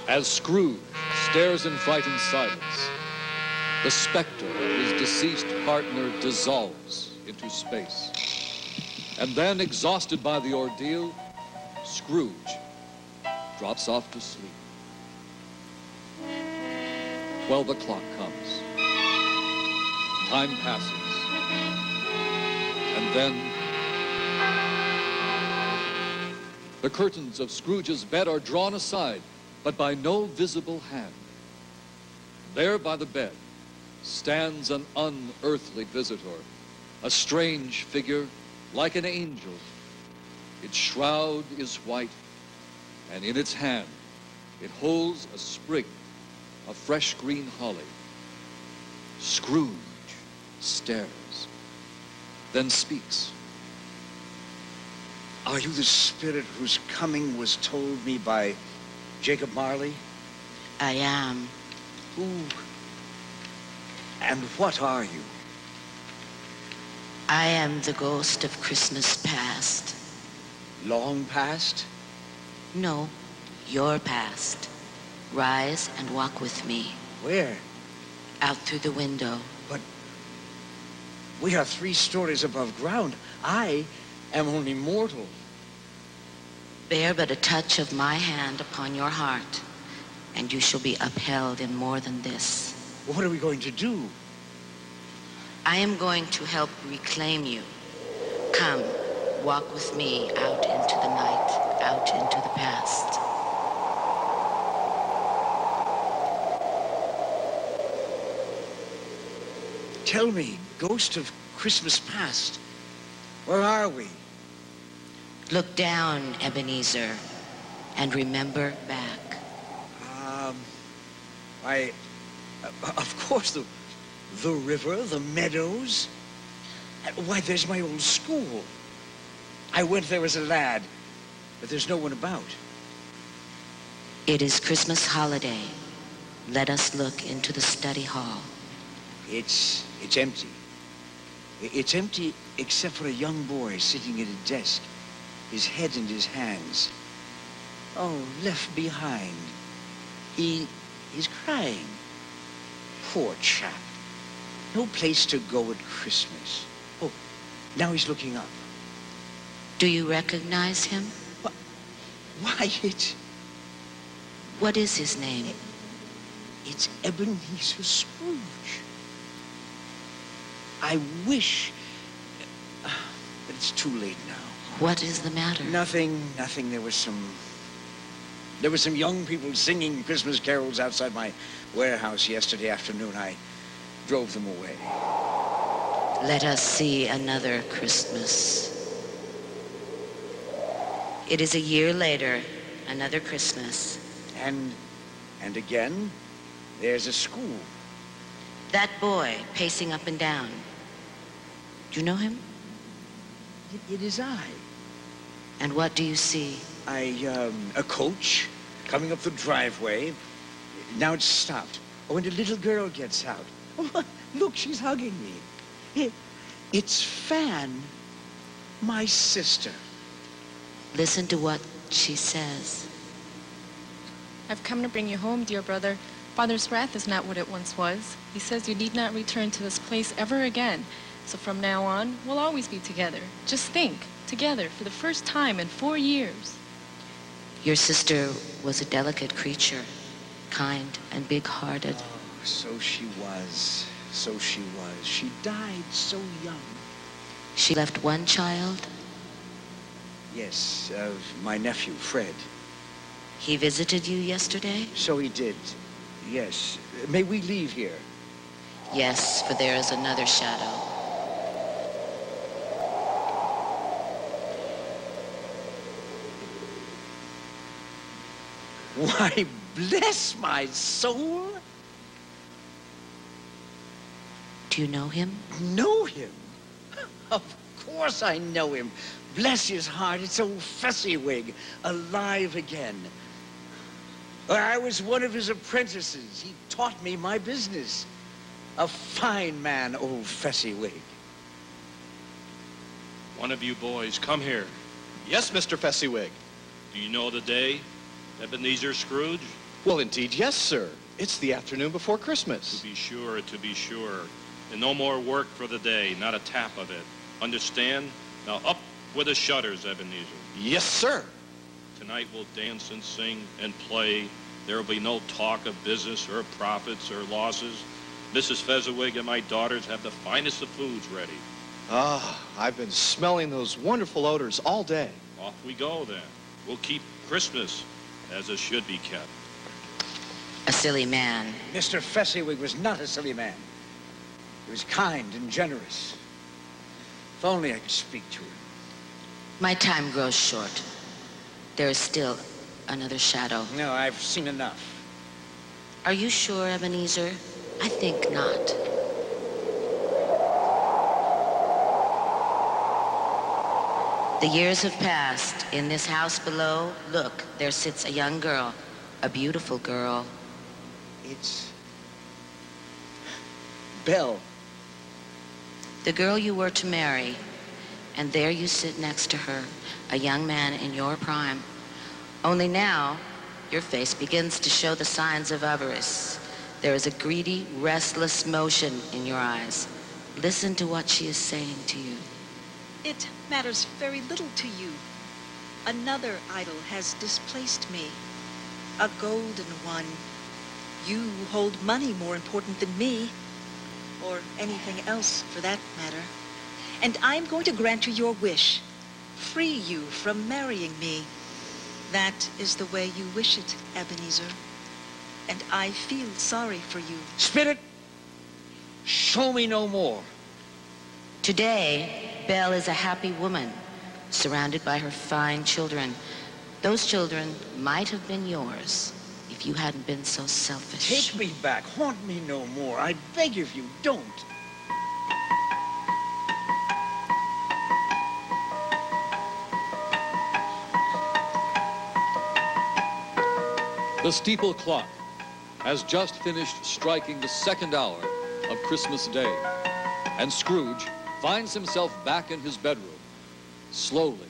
As Scrooge stares in frightened silence, the specter of his deceased partner dissolves into space. And then, exhausted by the ordeal, Scrooge drops off to sleep. 12 o'clock comes. Time passes. And then the curtains of Scrooge's bed are drawn aside, but by no visible hand. There by the bed stands an unearthly visitor, a strange figure like an angel. Its shroud is white, and in its hand it holds a sprig of fresh green holly. Scrooge stares, then speaks. Are you the spirit whose coming was told me by Jacob Marley? I am. Who and what are you? I am the ghost of Christmas past. Long past? No, your past. Rise and walk with me. Where? Out through the window. But we are 3 stories above ground. I am only mortal. Bear but a touch of my hand upon your heart, and you shall be upheld in more than this. What are we going to do? I am going to help reclaim you. Come, walk with me out into the night, out into the past. Tell me, ghost of Christmas past, where are we? Look down, Ebenezer, and remember back. Of course, the river, the meadows. Why, there's my old school. I went there as a lad, but there's no one about. It is Christmas holiday. Let us look into the study hall. It's empty. It's empty except for a young boy sitting at a desk, his head in his hands. Oh, left behind. He's crying. Poor chap. No place to go at Christmas. Oh, now he's looking up. Do you recognize him? Why, What is his name? It's Ebenezer Scrooge. I wish, but it's too late now. What is the matter? Nothing. There were some young people singing Christmas carols outside my warehouse yesterday afternoon. I drove them away. Let us see another Christmas. It is a year later, another Christmas. And again, there's a school. That boy pacing up and down. Do you know him? It is I. And what do you see? A coach coming up the driveway. Now it's stopped. Oh, and a little girl gets out. Oh, look, she's hugging me. It's Fan, my sister. Listen to what she says. I've come to bring you home, dear brother. Father's wrath is not what it once was. He says you need not return to this place ever again. So from now on, we'll always be together. Just think, together for the first time in 4 years. Your sister was a delicate creature, kind and big-hearted. Oh, so she was. She died so young. She left one child? Yes, my nephew, Fred. He visited you yesterday? So he did, yes. May we leave here? Yes, for there is another shadow. Why, bless my soul. Do you know him? Know him? Of course I know him. Bless his heart, it's old Fezziwig, alive again. I was one of his apprentices. He taught me my business. A fine man, old Fezziwig. One of you boys, come here. Yes, Mr. Fezziwig. Do you know the day, Ebenezer Scrooge? Well, indeed, yes, sir. It's the afternoon before Christmas. To be sure. And no more work for the day, not a tap of it. Understand? Now up with the shutters, Ebenezer. Yes, sir. Tonight we'll dance and sing and play. There will be no talk of business or profits or losses. Mrs. Fezziwig and my daughters have the finest of foods ready. Ah, I've been smelling those wonderful odors all day. Off we go, then. We'll keep Christmas as it should be kept. A silly man. Mr. Fezziwig was not a silly man. He was kind and generous. If only I could speak to him. My time grows short. There is still another shadow. No, I've seen enough. Are you sure, Ebenezer? I think not. The years have passed. In this house below, look, there sits a young girl, a beautiful girl. It's Belle. The girl you were to marry. And there you sit next to her, a young man in your prime. Only now, your face begins to show the signs of avarice. There is a greedy, restless motion in your eyes. Listen to what she is saying to you. It matters very little to you. Another idol has displaced me. A golden one. You hold money more important than me. Or anything else, for that matter. And I'm going to grant you your wish. Free you from marrying me. That is the way you wish it, Ebenezer. And I feel sorry for you. Spirit, show me no more. Today, Belle is a happy woman, surrounded by her fine children. Those children might have been yours if you hadn't been so selfish. Take me back. Haunt me no more. I beg of you, don't. The steeple clock has just finished striking the second hour of Christmas Day, and Scrooge finds himself back in his bedroom, slowly